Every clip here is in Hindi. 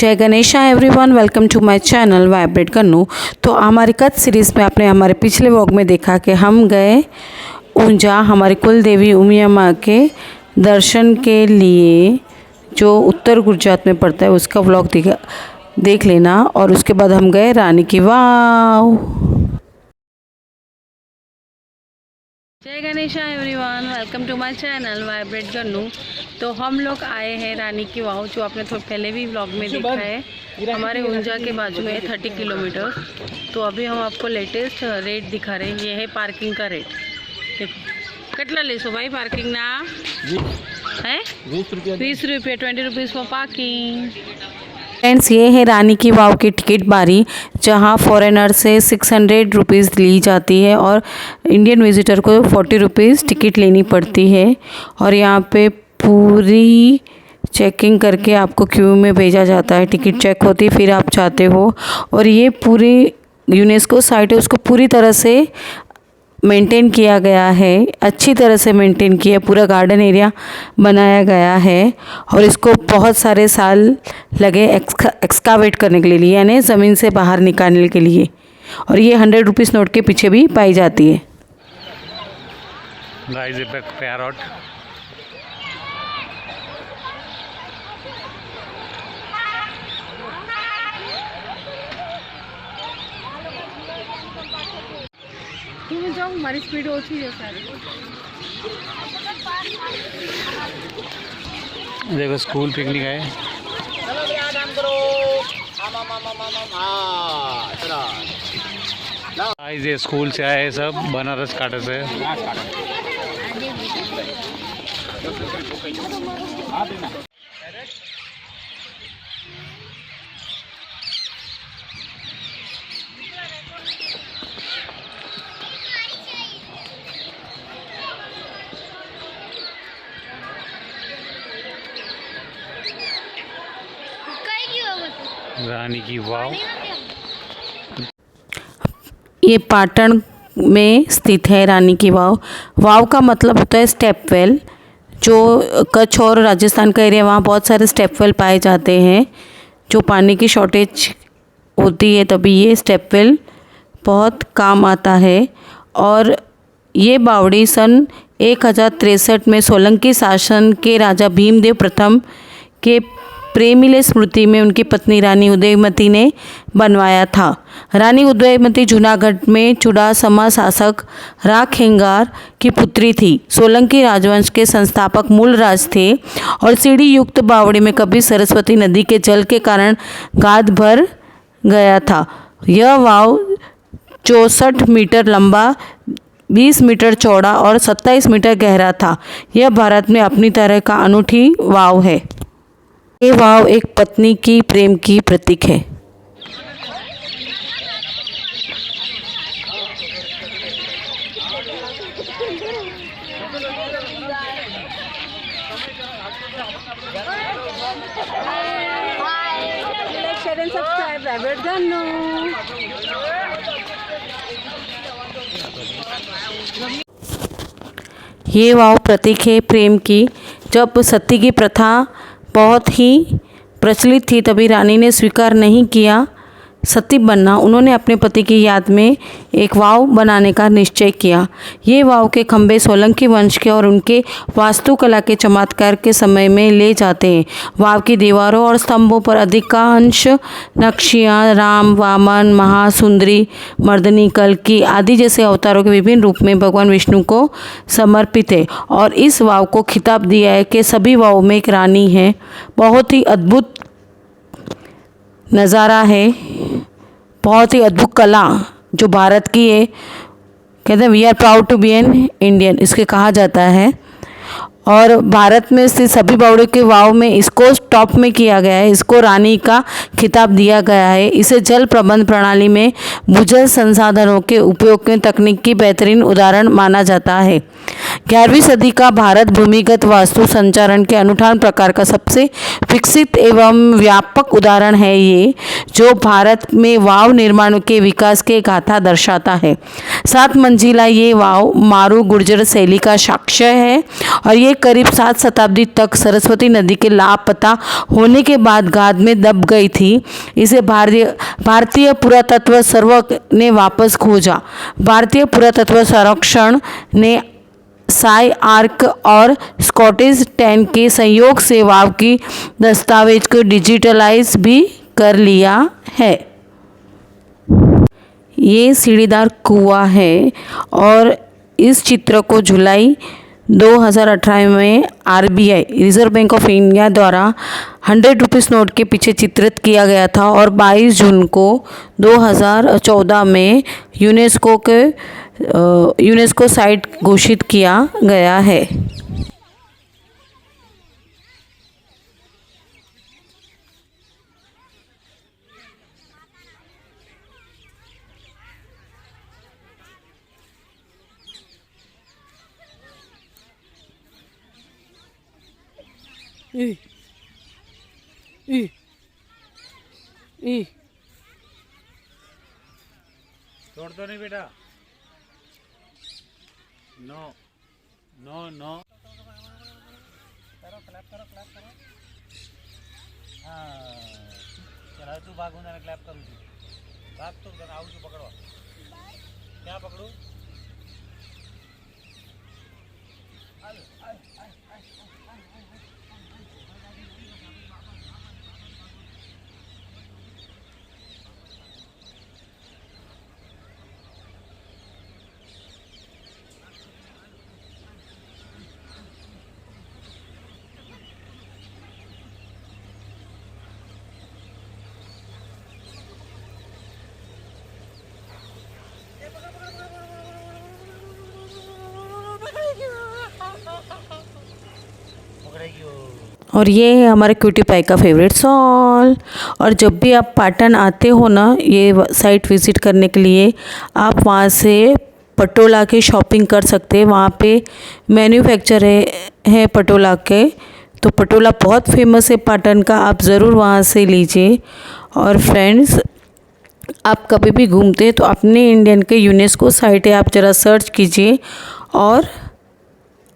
जय Ganesha everyone, welcome to my channel vibrate Kannu. तो हमारी कच्छ सीरीज़ में आपने हमारे पिछले व्लॉग में देखा कि हम गए ऊंजा हमारी कुल देवी उमिया माँ के दर्शन के लिए, जो उत्तर गुजरात में पड़ता है। उसका व्लॉग देख लेना। और उसके बाद हम गए रानी की वाव। जय Ganesha everyone, welcome to my channel vibrate Kannu. तो हम लोग आए हैं रानी की वाव, जो आपने थोड़ा पहले भी व्लॉग में देखा है। हमारे ऊंजा के बाजू में 30 किलोमीटर। तो अभी हम आपको लेटेस्ट रेट दिखा रहे हैं। ये है पार्किंग का रेट। कटला लेसो भाई पार्किंग ना है 20 रुपये 20 रुपीज़ फॉर पार्किंग। फ्रेंड्स, ये है रानी की वाव की टिकट बारी, जहाँ फॉरेनर से 600 रुपीज़ ली जाती है और इंडियन विजिटर को 40 रुपीज़ टिकट लेनी पड़ती है। और यहाँ पे पूरी चेकिंग करके आपको क्यू में भेजा जाता है। टिकट चेक होती है, फिर आप जाते हो। और ये पूरी यूनेस्को साइट है, उसको पूरी तरह से मेंटेन किया गया है, अच्छी तरह से मेंटेन किया। पूरा गार्डन एरिया बनाया गया है और इसको बहुत सारे साल लगे एक्सकावेट करने के लिए, यानी ज़मीन से बाहर निकालने के लिए। और ये 100 रुपीज़ नोट के पीछे भी पाई जाती है। गाइस, ये पैरॉट મારી સ્પીડ ઓછી છે સારી। देखो स्कूल पिकनिक है। गाइस, ये स्कूल से आए सब बनारस काटे से। रानी की वाव ये पाटन में स्थित है। रानी की वाव, वाव का मतलब होता है स्टेप वेल। जो कच्छ और राजस्थान का एरिया, वहाँ बहुत सारे स्टेप वेल पाए जाते हैं। जो पानी की शॉर्टेज होती है तभी ये स्टेप वेल बहुत काम आता है। और ये बावड़ी सन 1063 में सोलंकी शासन के राजा भीमदेव प्रथम के प्रेमिले स्मृति में उनकी पत्नी रानी उदयमती ने बनवाया था। रानी उदयमती जूनागढ़ में चुड़ासमा शासक राखेंगार की पुत्री थी। सोलंकी राजवंश के संस्थापक मूलराज थे और सीढ़ी युक्त बावड़ी में कभी सरस्वती नदी के जल के कारण गाद भर गया था। यह वाव 64 मीटर लंबा, 20 मीटर चौड़ा और 27 मीटर गहरा था। यह भारत में अपनी तरह का अनूठी वाव है। ये वाव एक पत्नी की प्रेम की प्रतीक है। ये वाव प्रतीक है प्रेम की। जब सती की प्रथा बहुत ही प्रचलित थी, तभी रानी ने स्वीकार नहीं किया सती बनना। उन्होंने अपने पति की याद में एक वाव बनाने का निश्चय किया। ये वाव के खंभे सोलंकी वंश के और उनके वास्तुकला के चमत्कार के समय में ले जाते हैं। वाव की दीवारों और स्तंभों पर अधिकांश नक्शियाँ राम, वामन, महासुंदरी, मर्दनी, कल्की आदि जैसे अवतारों के विभिन्न रूप में भगवान विष्णु को समर्पित है। और इस वाव को खिताब दिया है कि सभी वाव में एक रानी है। बहुत ही अद्भुत नज़ारा है, बहुत ही अद्भुत कला जो भारत की है। कहते हैं we are proud to be an Indian, इसके कहा जाता है। और भारत में स्थित सभी बावड़ियों के वाव में इसको टॉप में किया गया है। इसको रानी का खिताब दिया गया है। इसे जल प्रबंध प्रणाली में भूजल संसाधनों के उपयोग के तकनीक की बेहतरीन उदाहरण माना जाता है। 11वीं सदी का भारत भूमिगत वास्तु संचारण के अनुठान प्रकार का सबसे विकसित एवं व्यापक उदाहरण है ये, जो भारत में वाव निर्माण के विकास के गाथा दर्शाता है। 7 मंजिला ये वाव मारू गुर्जर शैली का साक्ष्य है और ये ये करीब 7 शताब्दी तक सरस्वती नदी के लापता होने के बाद गाद में दब गई थी। इसे भारतीय पुरातत्व सर्वेक्षण ने वापस खोजा। भारतीय पुरातत्व सर्वेक्षण ने साई आर्क और स्कॉटिश टेन के सहयोग से वाव की दस्तावेज को डिजिटलाइज भी कर लिया है। ये सीढ़ीदार कुआं है और इस चित्र को जुलाई 2018 में RBI reserve bank of India द्वारा 100 रुपीस नोट के पीछे चित्रित किया गया था और 22 जून को 2014 में यूनेस्को साइट घोषित किया गया है। छोड़ दो नहीं बेटा, नो नो नो, करो क्लैप करो हाँ चला तू भागो ना क्लैप करू भाग तो जरा आऊ पकड़ो क्या पकड़ू और ये है हमारे क्यूटी पाई का फेवरेट सॉल। और जब भी आप पाटन आते हो ना ये साइट विज़िट करने के लिए, आप वहाँ से पटोला के शॉपिंग कर सकते हैं। वहाँ पे मैन्युफैक्चर है पटोला के, तो पटोला बहुत फेमस है पाटन का, आप ज़रूर वहाँ से लीजिए। और फ्रेंड्स, आप कभी भी घूमते हैं तो अपने इंडियन के यूनेस्को साइट है, आप ज़रा सर्च कीजिए और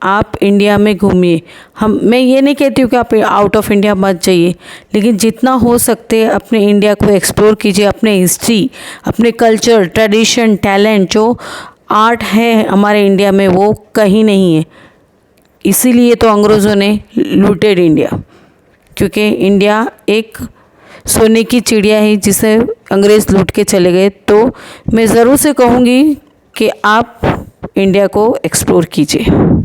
आप इंडिया में घूमिए। मैं ये नहीं कहती हूँ कि आप आउट ऑफ इंडिया मत जाइए, लेकिन जितना हो सकते हैं अपने इंडिया को एक्सप्लोर कीजिए। अपने हिस्ट्री, अपने कल्चर, ट्रेडिशन, टैलेंट, जो आर्ट है हमारे इंडिया में वो कहीं नहीं है। इसीलिए तो अंग्रेज़ों ने लूटेड इंडिया, क्योंकि इंडिया एक सोने की चिड़िया है जिसे अंग्रेज़ लूट के चले गए। तो मैं ज़रूर से कहूँगी कि आप इंडिया को एक्सप्लोर कीजिए।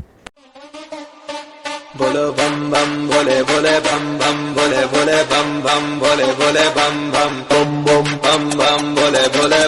बोलो बम बम भोले भोले बम बम भोले भोले बम बम भोले भोले बम बम बम बम बम बम भोले भोले।